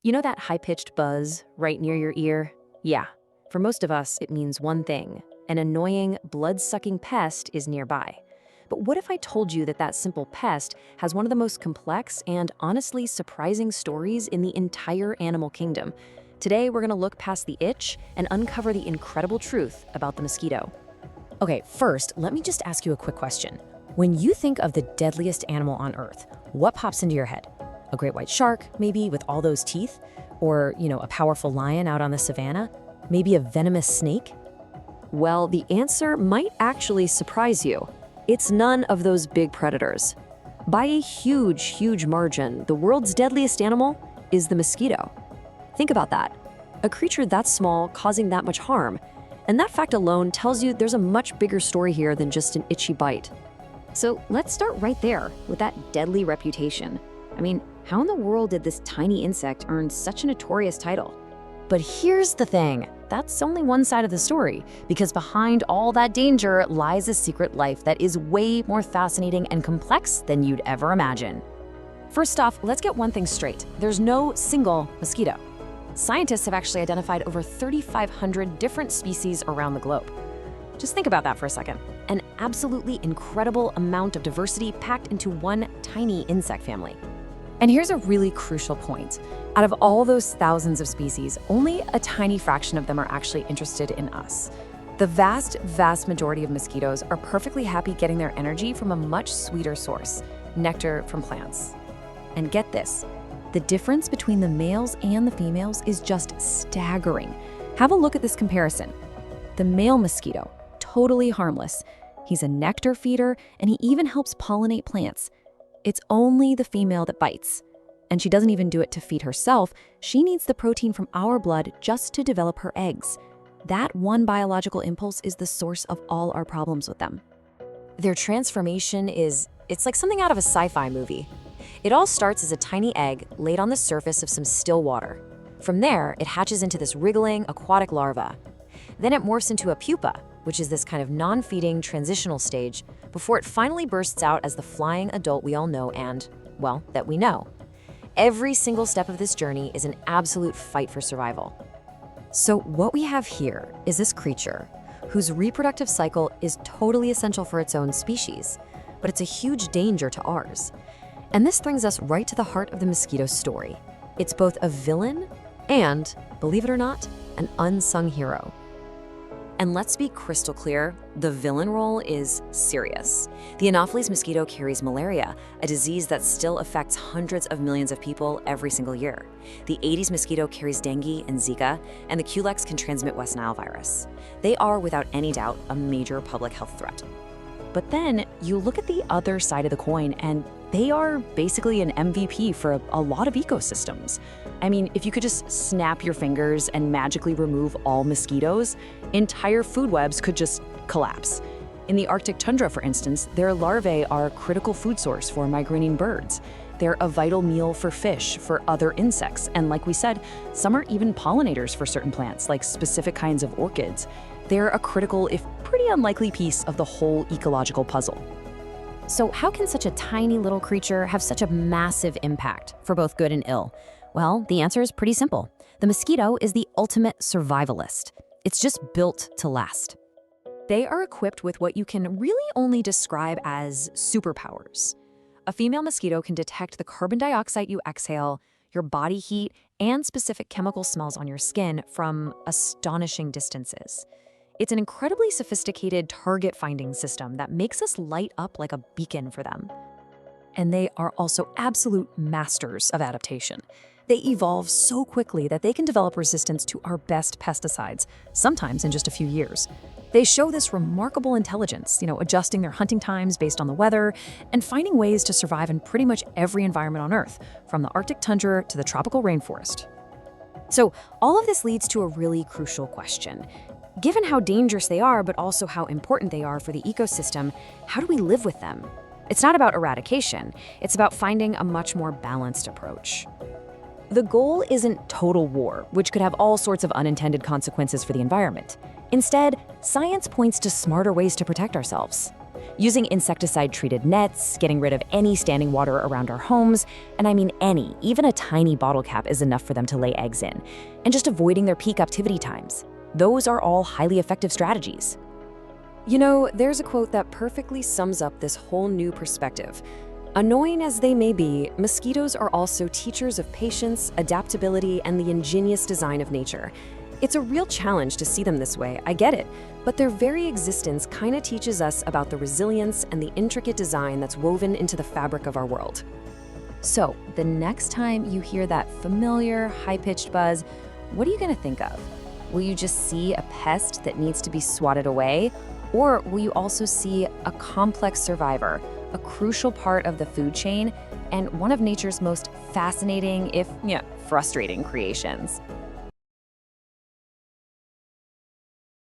You know that high-pitched buzz right near your ear? Yeah, for most of us, it means one thing. An annoying, blood-sucking pest is nearby. But what if I told you that that simple pest has one of the most complex and honestly surprising stories in the entire animal kingdom? Today, we're gonna look past the itch and uncover the incredible truth about the mosquito. Okay, first, let me just ask you a quick question. When you think of the deadliest animal on Earth, what pops into your head? A great white shark, maybe, with all those teeth? Or, a powerful lion out on the savannah? Maybe a venomous snake? Well, the answer might actually surprise you. It's none of those big predators. By a huge, huge margin, the world's deadliest animal is the mosquito. Think about that. A creature that small causing that much harm. And that fact alone tells you there's a much bigger story here than just an itchy bite. So let's start right there with that deadly reputation. I mean, how in the world did this tiny insect earn such a notorious title? But here's the thing, that's only one side of the story, because behind all that danger lies a secret life that is way more fascinating and complex than you'd ever imagine. First off, let's get one thing straight. There's no single mosquito. Scientists have actually identified over 3,500 different species around the globe. Just think about that for a second. An absolutely incredible amount of diversity packed into one tiny insect family. And here's a really crucial point. Out of all those thousands of species, only a tiny fraction of them are actually interested in us. The vast, vast majority of mosquitoes are perfectly happy getting their energy from a much sweeter source, nectar from plants. And get this, the difference between the males and the females is just staggering. Have a look at this comparison. The male mosquito, totally harmless. He's a nectar feeder, and he even helps pollinate plants. It's only the female that bites. And she doesn't even do it to feed herself. She needs the protein from our blood just to develop her eggs. That one biological impulse is the source of all our problems with them. Their transformation it's like something out of a sci-fi movie. It all starts as a tiny egg laid on the surface of some still water. From there, it hatches into this wriggling aquatic larva. Then it morphs into a pupa, which is this kind of non-feeding transitional stage, before it finally bursts out as the flying adult we all know and, well, that we know. Every single step of this journey is an absolute fight for survival. So what we have here is this creature whose reproductive cycle is totally essential for its own species, but it's a huge danger to ours. And this brings us right to the heart of the mosquito's story. It's both a villain and, believe it or not, an unsung hero. And let's be crystal clear, the villain role is serious. The Anopheles mosquito carries malaria, a disease that still affects hundreds of millions of people every single year. The Aedes mosquito carries dengue and Zika, and the Culex can transmit West Nile virus. They are, without any doubt, a major public health threat. But then you look at the other side of the coin, and they are basically an MVP for a lot of ecosystems. I mean, if you could just snap your fingers and magically remove all mosquitoes, entire food webs could just collapse. In the Arctic tundra, for instance, their larvae are a critical food source for migrating birds. They're a vital meal for fish, for other insects, and like we said, some are even pollinators for certain plants, like specific kinds of orchids. They're a critical, if pretty unlikely, piece of the whole ecological puzzle. So how can such a tiny little creature have such a massive impact for both good and ill? Well, the answer is pretty simple. The mosquito is the ultimate survivalist. It's just built to last. They are equipped with what you can really only describe as superpowers. A female mosquito can detect the carbon dioxide you exhale, your body heat, and specific chemical smells on your skin from astonishing distances. It's an incredibly sophisticated target-finding system that makes us light up like a beacon for them. And they are also absolute masters of adaptation. They evolve so quickly that they can develop resistance to our best pesticides, sometimes in just a few years. They show this remarkable intelligence, adjusting their hunting times based on the weather and finding ways to survive in pretty much every environment on Earth, from the Arctic tundra to the tropical rainforest. So all of this leads to a really crucial question. Given how dangerous they are, but also how important they are for the ecosystem, how do we live with them? It's not about eradication, it's about finding a much more balanced approach. The goal isn't total war, which could have all sorts of unintended consequences for the environment. Instead, science points to smarter ways to protect ourselves. Using insecticide-treated nets, getting rid of any standing water around our homes, and I mean any, even a tiny bottle cap is enough for them to lay eggs in, and just avoiding their peak activity times. Those are all highly effective strategies. You know, there's a quote that perfectly sums up this whole new perspective. Annoying as they may be, mosquitoes are also teachers of patience, adaptability, and the ingenious design of nature. It's a real challenge to see them this way, I get it, but their very existence kind of teaches us about the resilience and the intricate design that's woven into the fabric of our world. So, the next time you hear that familiar, high-pitched buzz, what are you going to think of? Will you just see a pest that needs to be swatted away? Or will you also see a complex survivor, a crucial part of the food chain, and one of nature's most fascinating, if frustrating creations?